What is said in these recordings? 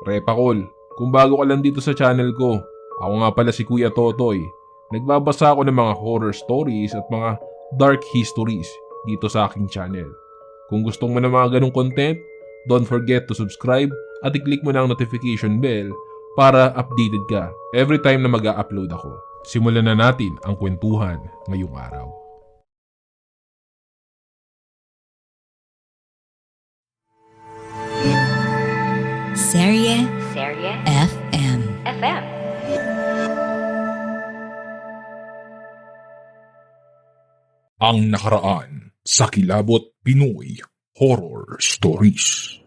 Repakol, kung bago ka lang dito sa channel ko, ako nga pala si Kuya Totoy. Nagbabasa ako ng mga horror stories at mga dark histories dito sa aking channel. Kung gusto mo ng mga ganong content, don't forget to subscribe at i-click mo na ang notification bell para updated ka every time na mag-a-upload ako. Simulan na natin ang kwentuhan ngayong araw. Serye FM. Ang nakaraan sa Kilabot Pinoy Horror Stories.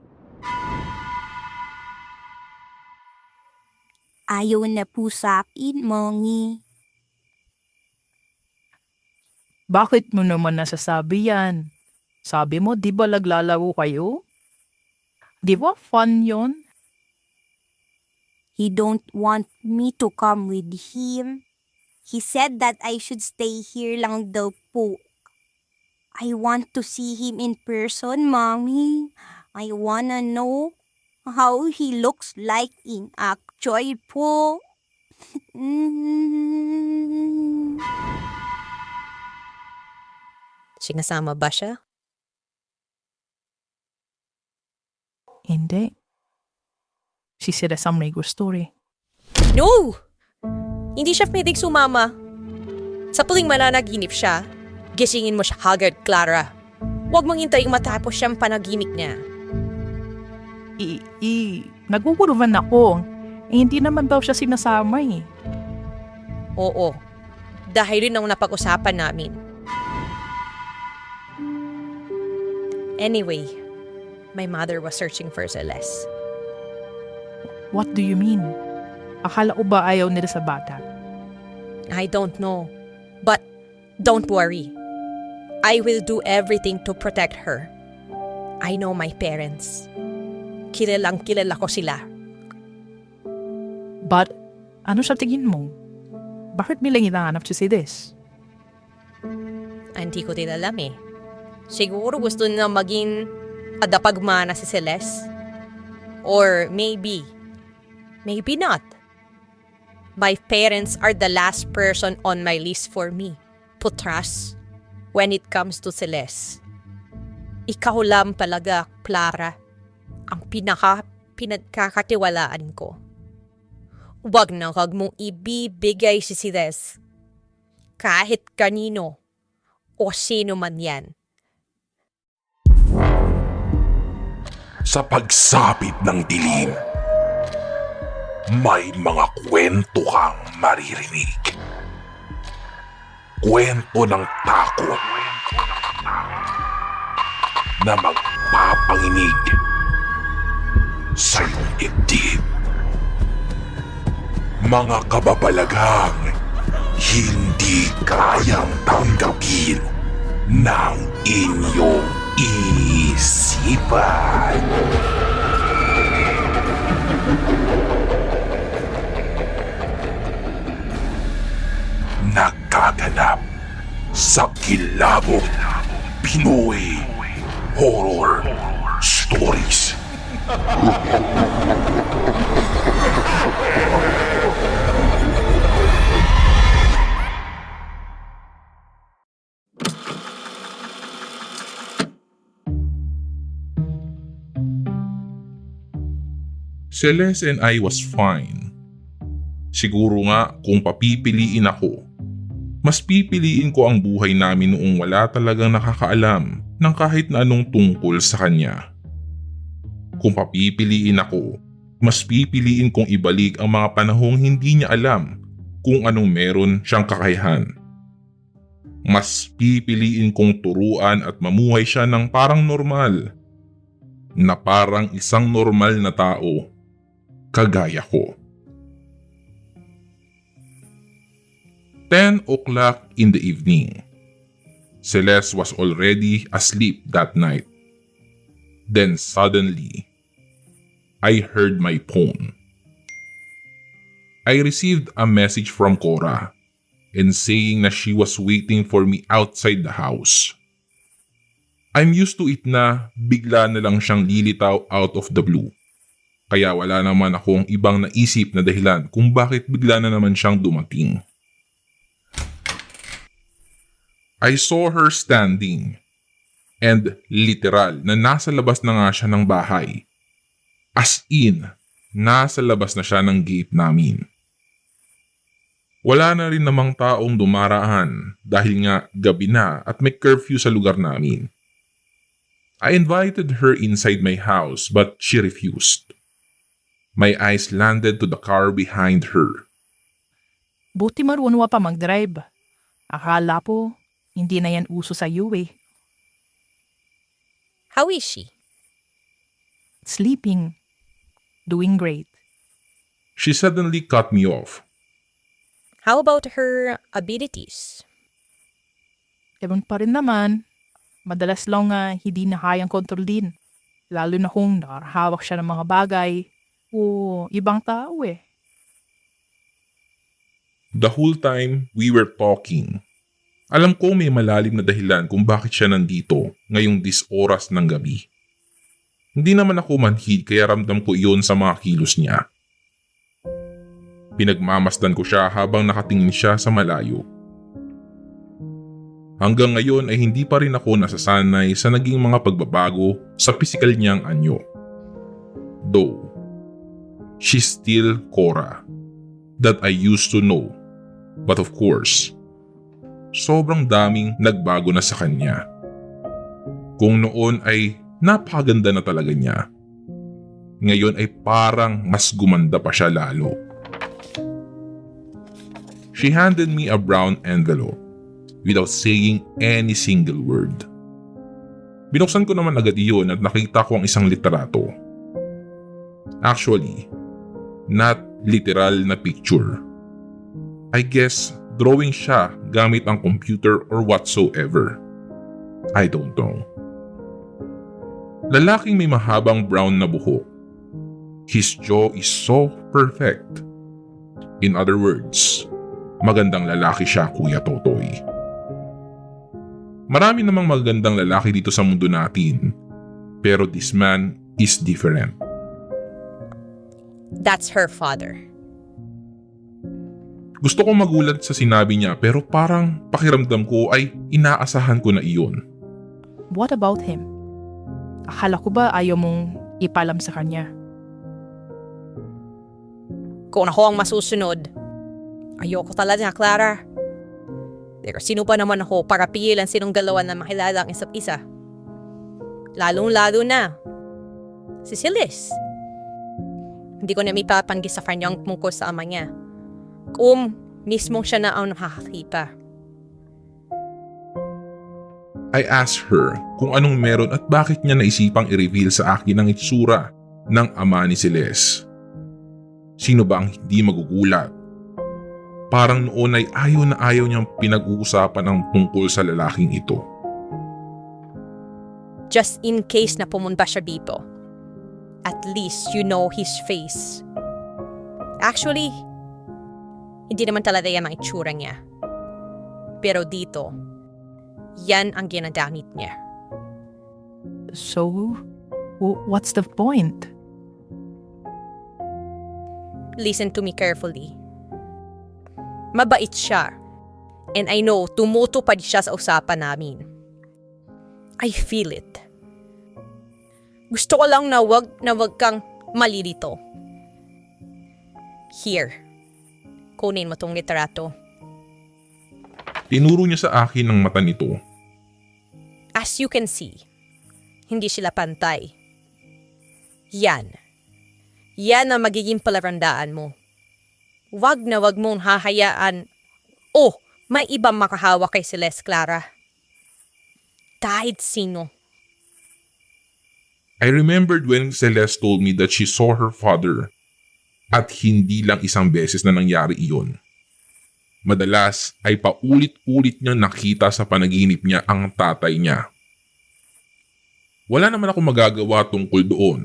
Ayaw na po sa akin, Mongi. Bakit mo naman nasasabi yan? Sabi mo, di ba naglalaro kayo? Di ba fun yon? He don't want me to come with him. He said that I should stay here lang daw po. I want to see him in person, Mommy. I wanna know how he looks like in actual po. Sinasama ba siya? Hindi. Si Sirasam may gusto rin. No! Hindi siya pwedeng sumama. Sa tuwing mananaginip siya, gisingin mo siya haggard, Clara. Huwag mong hintayin matapos siyang panaginip niya. Naguguluhan ako. Hindi naman daw siya sinasama eh. Oo, dahil rin ang napag-usapan namin. Anyway, my mother was searching for Celeste. What do you mean? Akala ko ba ayaw nila sa bata? I don't know. But don't worry. I will do everything to protect her. I know my parents. Kilalang kilala ko sila. But, ano sa tingin mo? Bakit nila hinahanap si Des? Hindi ko din alam eh. Siguro gusto na maging adapagmana si Celeste. Or maybe not. My parents are the last person on my list for me to trust when it comes to Celeste. Ikaw lang talaga, Clara, ang pinagkakatiwalaan ko. Huwag mong ibibigay si Celeste kahit kanino o sino man yan. Sa pagsapit ng dilim, may mga kwento kang maririnig. Kwento ng takot na magpapanginig sa iyong dibdib. Mga kababalaghang hindi kayang tanggapin ng inyong isipan. Nagkaganap sa Kilabot Pinoy Horror Stories. Celeste and I was fine. Siguro nga kung papipiliin ako, mas pipiliin ko ang buhay namin noong wala talagang nakakaalam ng kahit na anong tungkol sa kanya. Kung papipiliin ako, mas pipiliin kong ibalik ang mga panahong hindi niya alam kung anong meron siyang kakayahan. Mas pipiliin kong turuan at mamuhay siya ng parang normal, na parang isang normal na tao, kagaya ko. 10 o'clock in the evening. Celeste was already asleep that night. Then suddenly, I heard my phone. I received a message from Cora and saying na she was waiting for me outside the house. I'm used to it na bigla na lang siyang lilitaw out of the blue. Kaya wala naman akong ibang naisip na dahilan kung bakit bigla na naman siyang dumating. I saw her standing, and literal na nasa labas na nga siya ng bahay. As in, nasa labas na siya ng gate namin. Wala na rin namang taong dumaraan dahil nga gabi na at may curfew sa lugar namin. I invited her inside my house but she refused. My eyes landed to the car behind her. Buti marunong pa mag-drive. Akala po, hindi na yan uso sa iyo eh. How is she? Sleeping. Doing great. She suddenly cut me off. How about her abilities? Ewan pa rin naman. Madalas lang hindi na kayang kontrolin. Lalo na kung nakahawak siya ng mga bagay o ibang tao eh. The whole time we were talking, alam ko may malalim na dahilan kung bakit siya nandito ngayong oras ng gabi. Hindi naman ako manhid kaya ramdam ko iyon sa mga kilos niya. Pinagmamasdan ko siya habang nakatingin siya sa malayo. Hanggang ngayon ay hindi pa rin ako nasasanay sa naging mga pagbabago sa pisikal niyang anyo. Though, she's still Cora that I used to know. But of course, sobrang daming nagbago na sa kanya. Kung noon ay napakaganda na talaga niya, ngayon ay parang mas gumanda pa siya lalo. She handed me a brown envelope without saying any single word. Binuksan ko naman agad iyon at nakita ko ang isang litrato. Actually, not literal na picture. I guess drawing siya gamit ang computer or whatsoever. I don't know. Lalaking may mahabang brown na buhok. His jaw is so perfect. In other words, magandang lalaki siya, Kuya Totoy. Marami namang magandang lalaki dito sa mundo natin, pero this man is different. That's her father. Gusto ko magulat sa sinabi niya pero parang pakiramdam ko ay inaasahan ko na iyon. What about him? Akala ko ba ayaw mong ipalam sa kanya? Kung ako ang masusunod, ayoko talaga, Clara. Pero sino pa naman ako para pigilan sinong dalawa na makilala ang isa't isa? Lalong-lalo na si Celeste. Hindi ko na mipapanggi sa kanyang tungkol sa ama niya. Kung mismong siya na ang nakakakita. I asked her kung anong meron at bakit niya naisipang i-reveal sa akin ang itsura ng ama ni Celeste. Sino ba ang hindi magugulat? Parang noon ay ayaw na ayaw niyang pinag-uusapan ang tungkol sa lalaking ito. Just in case na pumunta siya dito, at least you know his face. Actually, hindi naman talaga yan ang itsura niya. Pero dito, yan ang ginagamit niya. So, what's the point? Listen to me carefully. Mabait siya. And I know tumutupad siya sa usapan namin. I feel it. Gusto ko lang na wag kang malilito. Here. Kunin mo tong litrato. Tinuro niya sa akin ang mata nito. As you can see, hindi sila pantay. Yan. Yan ang magiging palarandaan mo. Wag na wag mong hahayaan. Oh, may ibang makahawak kay Celeste, Clara. Kahit sino. I remembered when Celeste told me that she saw her father at hindi lang isang beses na nangyari iyon. Madalas ay paulit-ulit niyang nakita sa panaginip niya ang tatay niya. Wala naman akong magagawa tungkol doon.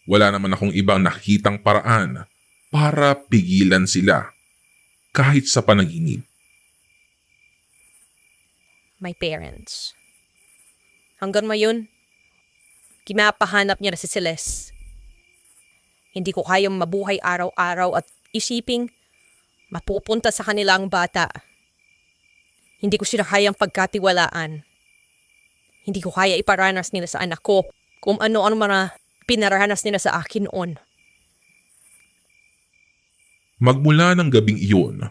Wala naman akong ibang nakitang paraan para pigilan sila kahit sa panaginip. My parents. Hanggang ngayon, kinapahanap niya na si Celeste. Hindi ko kayang mabuhay araw-araw at isiping mapupunta sa kanila ang bata. Hindi ko sila kayang pagkatiwalaan. Hindi ko kaya iparanas nila sa anak ko kung ano-ano mga pinaranas nila sa akin noon. Magmula ng gabing iyon,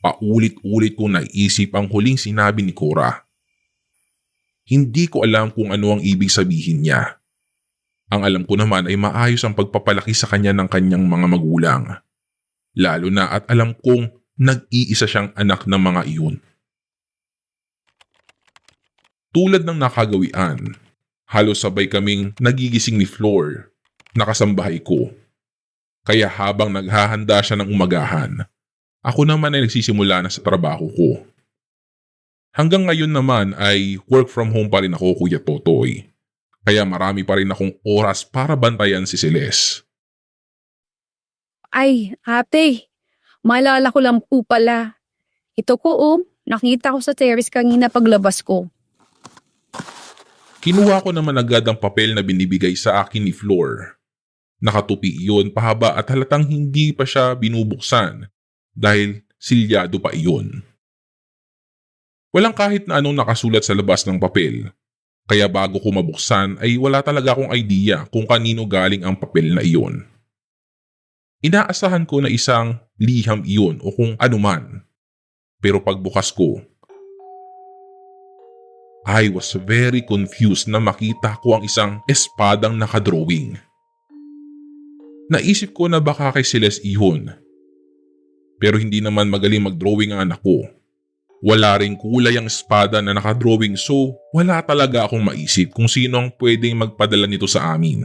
paulit-ulit kong naisip ang huling sinabi ni Cora. Hindi ko alam kung ano ang ibig sabihin niya. Ang alam ko naman ay maayos ang pagpapalaki sa kanya ng kanyang mga magulang. Lalo na at alam kong nag-iisa siyang anak ng mga iyon. Tulad ng nakagawian, halos sabay kaming nagigising ni Flor, nakasambahay ko. Kaya habang naghahanda siya ng umagahan, ako naman ay nagsisimula na sa trabaho ko. Hanggang ngayon naman ay work from home pa rin ako, Kuya Totoy. Kaya marami pa rin akong oras para bantayan si Celeste. Ay, ate, maalala ko lang po pala. Ito ko nakita ko sa terrace kanina paglabas ko. Kinuha ko naman agad ang papel na binibigay sa akin ni Flor. Nakatupi iyon pahaba at halatang hindi pa siya binubuksan dahil silyado pa iyon. Walang kahit na anong nakasulat sa labas ng papel. Kaya bago ko mabuksan ay wala talaga akong idea kung kanino galing ang papel na iyon. Inaasahan ko na isang liham iyon o kung anuman. Pero pagbukas ko, I was very confused na makita ko ang isang espadang nakadrawing. Naisip ko na baka kay Celeste iyon. Pero hindi naman magaling magdrawing ang anak ko. Wala ring kulay ang espada na nakadrawing so wala talaga akong maisip kung sino ang pwedeng magpadala nito sa amin.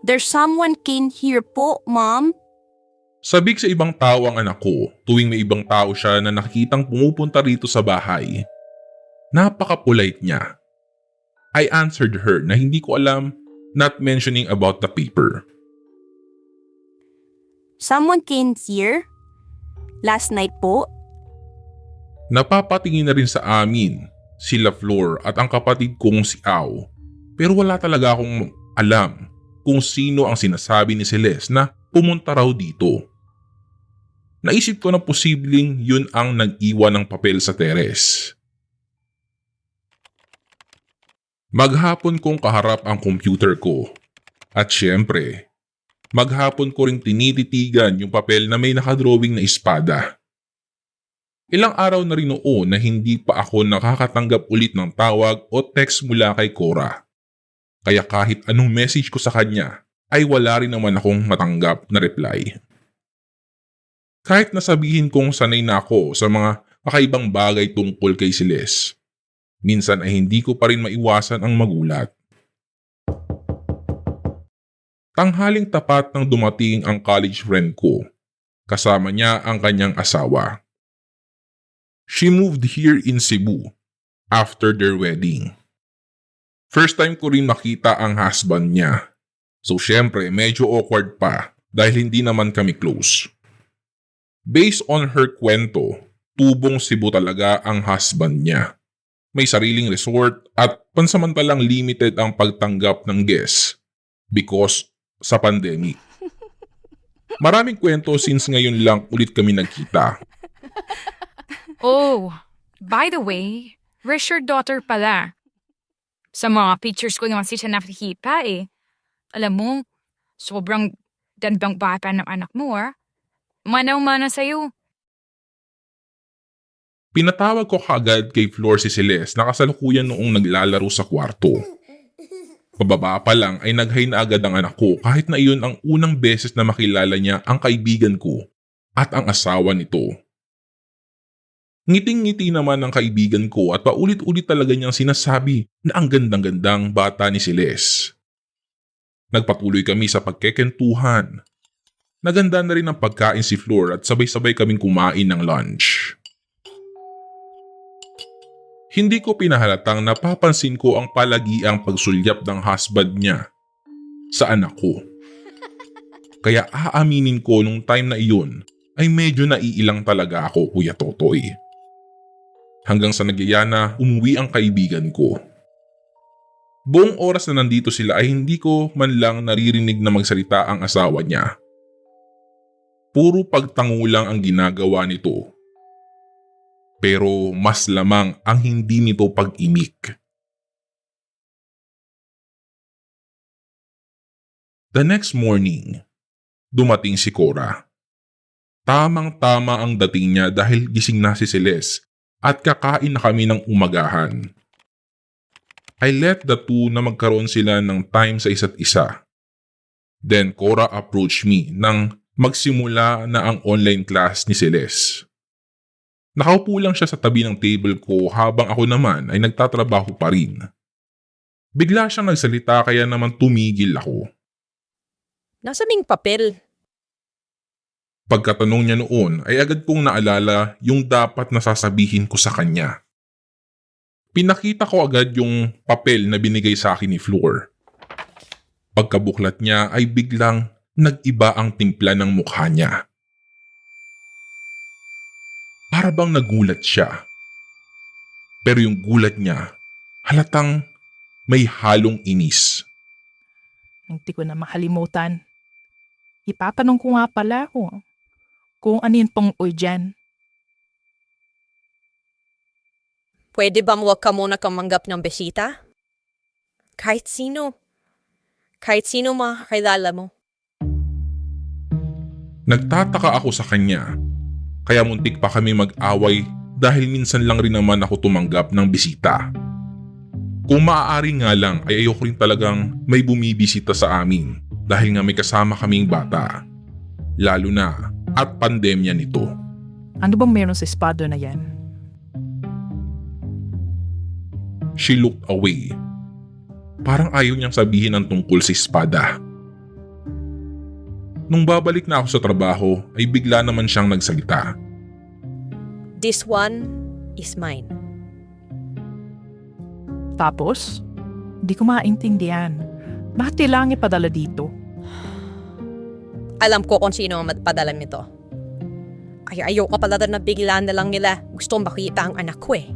There's someone came here po, Mom. Sabik sa ibang tao ang anak ko tuwing may ibang tao siya na nakikitang pumupunta rito sa bahay. Napaka-polite niya. I answered her na hindi ko alam, not mentioning about the paper. Someone came here? Last night po? Napapatingin na rin sa amin sila Flor at ang kapatid kong si Au. Pero wala talaga akong alam kung sino ang sinasabi ni Celeste na pumunta raw dito. Naisip ko na posibleng yun ang nag-iwan ng papel sa teres. Maghapon kong kaharap ang computer ko. At syempre, maghapon ko ring tinititigan yung papel na may nakadrawing na espada. Ilang araw na rin noon na hindi pa ako nakakatanggap ulit ng tawag o text mula kay Cora. Kaya kahit anong message ko sa kanya ay wala rin naman akong matanggap na reply. Kahit nasabihin kong sanay na ako sa mga kakaibang bagay tungkol kay Celeste, minsan ay hindi ko pa rin maiwasan ang magulat. Tanghaling tapat nang dumating ang college friend ko. Kasama niya ang kanyang asawa. She moved here in Cebu after their wedding. First time ko rin makita ang husband niya. So syempre medyo awkward pa dahil hindi naman kami close. Based on her kwento, tubong Cebu talaga ang husband niya. May sariling resort at pansamantalang limited ang pagtanggap ng guests because sa pandemic. Maraming kwento since ngayon lang ulit kami nagkita. Oh, by the way, where's your daughter pala? Sa mga pictures ko naman siya nakikita eh. Alam mo, sobrang dandang bata ng anak mo Manaw-mana sa'yo. Pinatawag ko kaagad kay Flor si Celeste na kasalukuyan noong naglalaro sa kwarto. Pababa pa lang ay nag-hi na agad ang anak ko kahit na iyon ang unang beses na makilala niya ang kaibigan ko at ang asawa nito. Ngiting-ngiti naman ang kaibigan ko at paulit-ulit talaga niyang sinasabi na ang gandang-gandang bata ni Celeste. Nagpatuloy kami sa pagkekentuhan. Naganda na rin ang pagkain si Flor at sabay-sabay kaming kumain ng lunch. Hindi ko pinahalatang napapansin ko ang palagiang pagsulyap ng husband niya sa anak ko. Kaya aaminin ko nung time na iyon ay medyo naiilang talaga ako, Kuya Totoy. Hanggang sa nagyaya na umuwi ang kaibigan ko. Buong oras na nandito sila ay hindi ko man lang naririnig na magsalita ang asawa niya. Puro pagtango lang ang ginagawa nito. Pero mas lamang ang hindi nito pag-imik. The next morning, dumating si Cora. Tamang-tama ang dating niya dahil gising na si Celeste at kakain na kami ng umagahan. I let the two na magkaroon sila ng time sa isa't isa. Then Cora approached me nang magsimula na ang online class ni Celeste. Nakaupo lang siya sa tabi ng table ko habang ako naman ay nagtatrabaho pa rin. Bigla siyang nagsalita kaya naman tumigil ako. Nasa ming papel. Pagkatanong niya noon ay agad kong naalala yung dapat na sasabihin ko sa kanya. Pinakita ko agad yung papel na binigay sa akin ni Flor. Pagkabuklat niya ay biglang nag-iba ang timpla ng mukha niya. Para bang nagulat siya. Pero yung gulat niya, halatang may halong inis. Hindi ko na makalimutan. Ipatanong ko nga pala kung ano yun pong dyan. Pwede ba huwag ka muna kamanggap ng besita? Kahit sino. Kahit sino makakilala mo. Nagtataka ako sa kanya, kaya muntik pa kami mag-away dahil minsan lang rin naman ako tumanggap ng bisita. Kung maaari nga lang ay ayoko rin talagang may bumibisita sa amin dahil nga may kasama kaming bata. Lalo na at pandemya nito. Ano bang meron sa espado na yan? She looked away. Parang ayaw niyang sabihin ang tungkol sa espada. Nung babalik na ako sa trabaho ay bigla naman siyang nagsalita. This one is mine. Tapos, di ko maintindihan. Bakit kailangan ipadala dito? Alam ko kung sino ang magpadala nito. Ayoko pala na biglaan na lang nila gustong makita ang anak ko eh.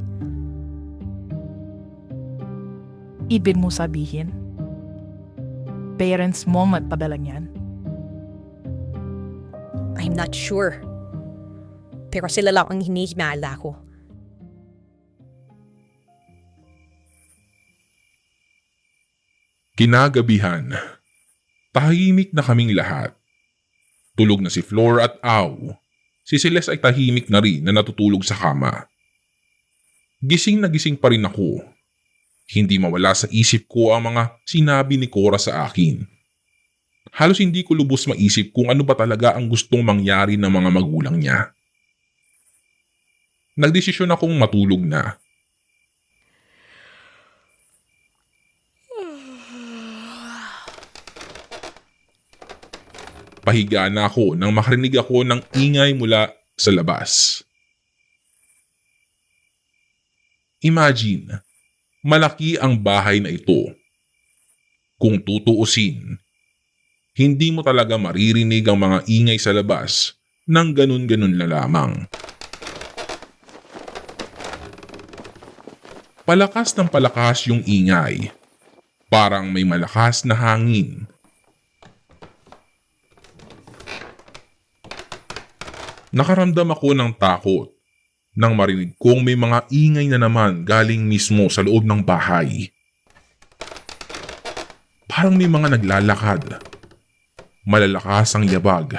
Ibig mo sabihin, parents mo magpadala niyan? I'm not sure. Pero sila lang ang hinihimala ko. Kinagabihan, tahimik na kaming lahat. Tulog na si Flor at Au. Si Celeste ay tahimik na rin na natutulog sa kama. Gising na gising pa rin ako. Hindi mawala sa isip ko ang mga sinabi ni Cora sa akin. Halos hindi ko lubos maisip kung ano ba talaga ang gustong mangyari ng mga magulang niya. Nagdesisyon akong matulog na. Pahiga na ako nang makarinig ako ng ingay mula sa labas. Imagine, malaki ang bahay na ito. Kung tutuusin, hindi mo talaga maririnig ang mga ingay sa labas nang ganun-ganun na lamang. Palakas ng palakas yung ingay. Parang may malakas na hangin. Nakaramdam ako ng takot nang marinig kong may mga ingay na naman galing mismo sa loob ng bahay. Parang may mga naglalakad. Malalakas ang yabag.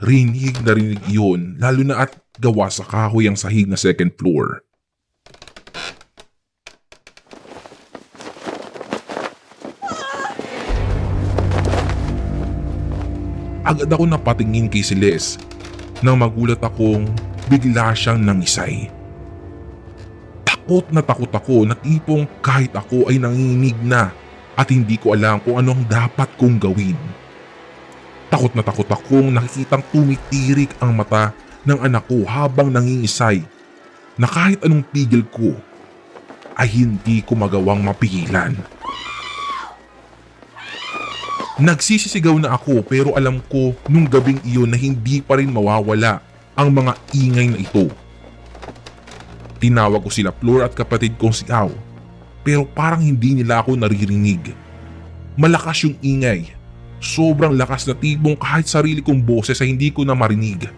Rinig na rinig iyon, lalo na at gawa sa kahoy ang sahig na second floor. Agad ako napatingin kay Celeste nang magulat akong bigla siyang nangisay. Takot na takot ako na tipong kahit ako ay nanginginig na at hindi ko alam kung ano ang dapat kong gawin. Takot na takot akong nakikitang tumitirik ang mata ng anak ko habang nangingisay na kahit anong pigil ko ay hindi ko magawang mapigilan. Nagsisisigaw na ako pero alam ko nung gabing iyon na hindi pa rin mawawala ang mga ingay na ito. Tinawag ko sila Flor at kapatid kong si Au, pero parang hindi nila ako naririnig. Malakas yung ingay. Sobrang lakas na tibong kahit sarili kong boses ay hindi ko na marinig.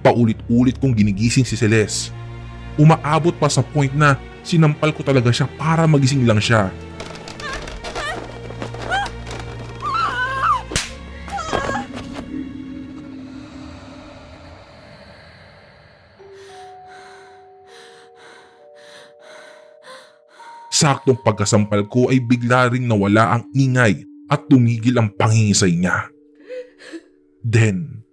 Paulit-ulit kong ginigising si Celeste. Umaabot pa sa point na sinampal ko talaga siya para magising lang siya. Saktong pagkasampal ko ay bigla ring nawala ang ingay at tumigil ang pangingisay niya. Then,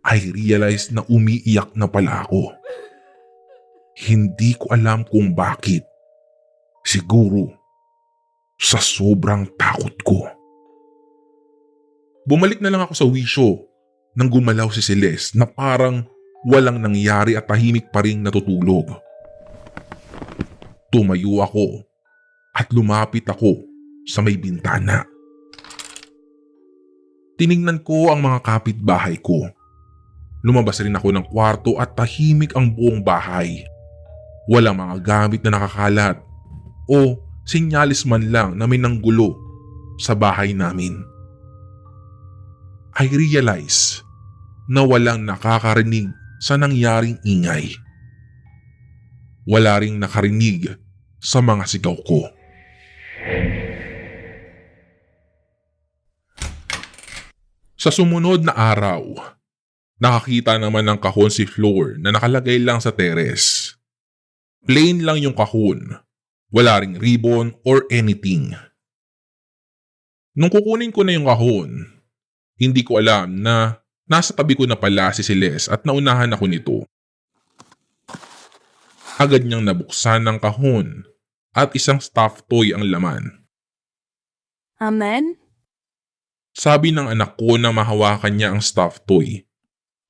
I realized na umiiyak na pala ako. Hindi ko alam kung bakit. Siguro, sa sobrang takot ko. Bumalik na lang ako sa wisyo nang gumalaw si Celeste na parang walang nangyari at tahimik pa ring natutulog. Tumayo ako at lumapit ako sa may bintana. Tiningnan ko ang mga kapitbahay ko. Lumabas rin ako ng kwarto at tahimik ang buong bahay. Walang mga gamit na nakakalat o sinyalis man lang na may nanggulo sa bahay namin. I realize na walang nakakarinig sa nangyaring ingay. Wala ring nakarinig sa mga sigaw ko. Sa sumunod na araw, nakakita naman ng kahon si Flor na nakalagay lang sa teres. Plain lang yung kahon. Wala ring ribbon or anything. Nung kukunin ko na yung kahon, hindi ko alam na nasa tabi ko na pala si Celeste at naunahan ako nito. Agad niyang nabuksan ng kahon at isang stuffed toy ang laman. Amen? Sabi ng anak ko na mahawakan niya ang stuffed toy.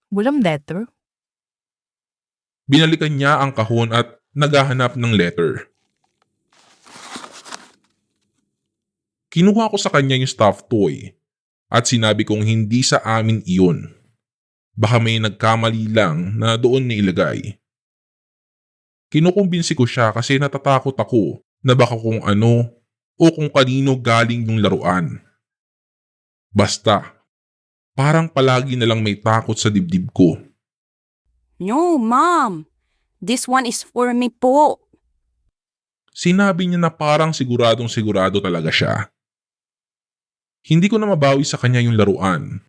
Walang letter? Binalikan niya ang kahon at naghahanap ng letter. Kinuha ko sa kanya yung stuffed toy at sinabi kong hindi sa amin iyon. Baka may nagkamali lang na doon nilagay. Kinukumbinsi ko siya kasi natatakot ako na baka kung ano o kung kanino galing yung laruan. Basta, parang palagi na lang may takot sa dibdib ko. No, Mom. This one is for me po. Sinabi niya na parang siguradong sigurado talaga siya. Hindi ko na mabawi sa kanya yung laruan,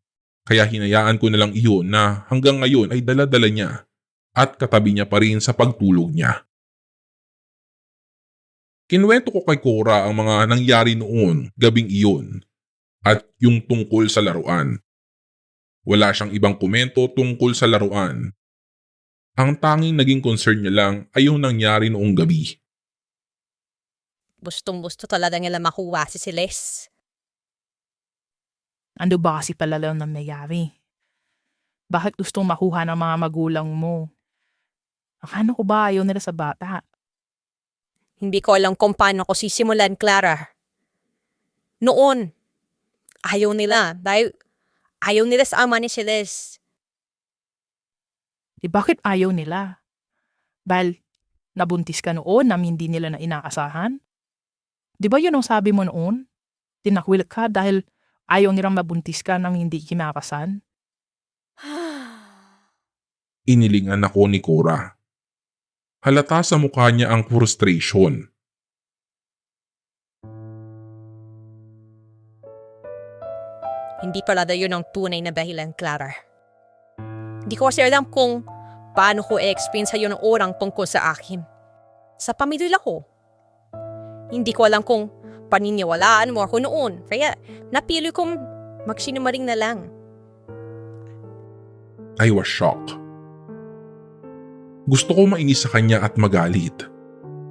kaya hinayaan ko na lang iyon na hanggang ngayon ay dala-dala niya at katabi niya pa rin sa pagtulog niya. Kinuwento ko kay Cora ang mga nangyari noon gabing iyon at yung tungkol sa laruan. Wala siyang ibang komento tungkol sa laruan. Ang tanging naging concern niya lang ay yung nangyari noong gabi. Gustong-gusto talaga nila makuha si Celeste. Ando ba kasi pala lang na mayari? Bakit gustong makuha ng mga magulang mo? Akano ko ba ayaw nila sa bata? Hindi ko alam kung paano ko sisimulan, Clara. Noon, ayaw nila dahil ayaw nila sa ama ni Celeste. Bakit ayaw nila? Dahil nabuntis ka noon na hindi nila na inaasahan? Di ba yun ang sabi mo noon? Tinakwil ka dahil ayaw nilang mabuntis ka nang hindi kinakasan? Inilingan ako ni Cora. Halata sa mukha niya ang frustration. Hindi pala yun ang tunay na dahilan, Clara. Hindi ko kasi alam kung paano ko i-explain sa'yo ng orang tungkol sa akin. Sa pamilya ko. Hindi ko alam kung paniniwalaan mo ako noon. Kaya napili kong magsinungaling na lang. I was shocked. Gusto ko mainis sa kanya at magalit.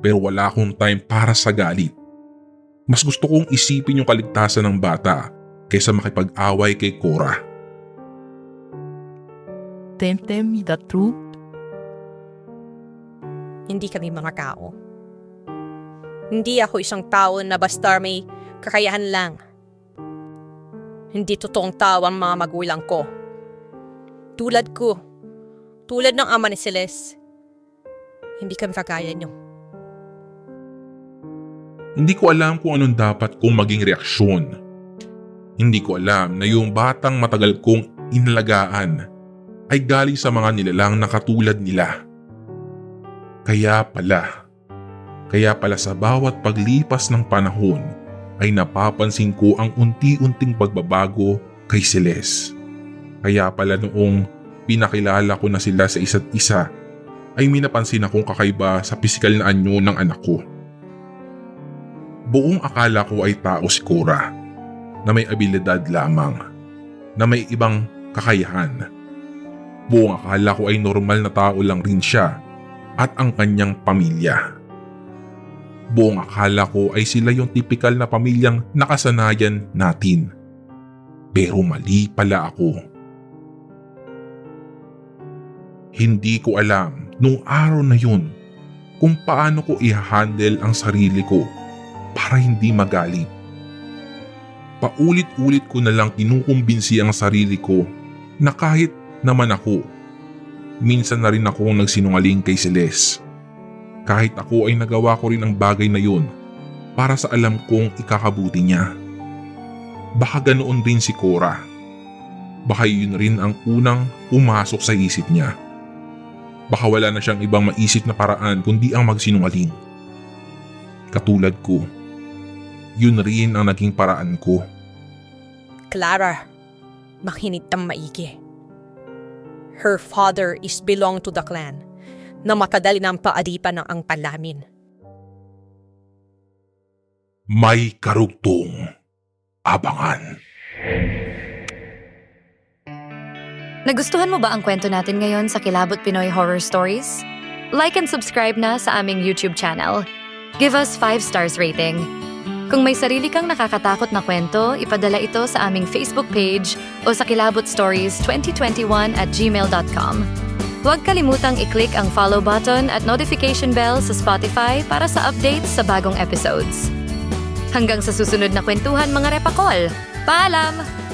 Pero wala akong time para sa galit. Mas gusto kong isipin yung kaligtasan ng bata kaysa makipag-away kay Cora. Tell me the truth. Hindi kami mga tao. Hindi ako isang tao na basta may kakayahan lang. Hindi totoong tao ang mga magulang ko. Tulad ko. Tulad ng ama ni Celeste. Hindi kami kagaya niyo. Hindi ko alam kung anong dapat kong maging reaksyon. Hindi ko alam na yung batang matagal kong inalagaan ay galing sa mga nilalang na katulad nila. Kaya pala sa bawat paglipas ng panahon ay napapansin ko ang unti-unting pagbabago kay Celeste. Kaya pala noong pinakilala ko na sila sa isa't isa ay minapansin akong kakaiba sa pisikal na anyo ng anak ko. Buong akala ko ay tao si Cora na may abilidad lamang, na may ibang kakayahan. Buong akala ko ay normal na tao lang rin siya at ang kanyang pamilya. Buong akala ko ay sila yung tipikal na pamilyang nakasanayan natin. Pero mali pala ako. Hindi ko alam nung araw na yun kung paano ko i-handle ang sarili ko para hindi magalit. Paulit-ulit ko na lang kinukumbinsi ang sarili ko na kahit naman ako, minsan na rin akong nagsinungaling kay Celeste. Kahit ako ay nagawa ko rin ang bagay na yun para sa alam kong ikakabuti niya. Baka ganoon rin si Cora. Baka yun rin ang unang pumasok sa isip niya. Baka wala na siyang ibang maisip na paraan kundi ang magsinungaling. Katulad ko, yun rin ang naging paraan ko. Clara, makinig ang maigi. Her father is belong to the clan na matadali ng paadipan ng ang palamin. May karugtong. Abangan. Nagustuhan mo ba ang kwento natin ngayon sa Kilabot Pinoy Horror Stories? Like and subscribe na sa aming YouTube channel. Give us 5 stars rating. Kung may sarili kang nakakatakot na kwento, ipadala ito sa aming Facebook page o sa kilabotstories2021@gmail.com. Huwag kalimutang i-click ang follow button at notification bell sa Spotify para sa updates sa bagong episodes. Hanggang sa susunod na kwentuhan mga repakol. Paalam!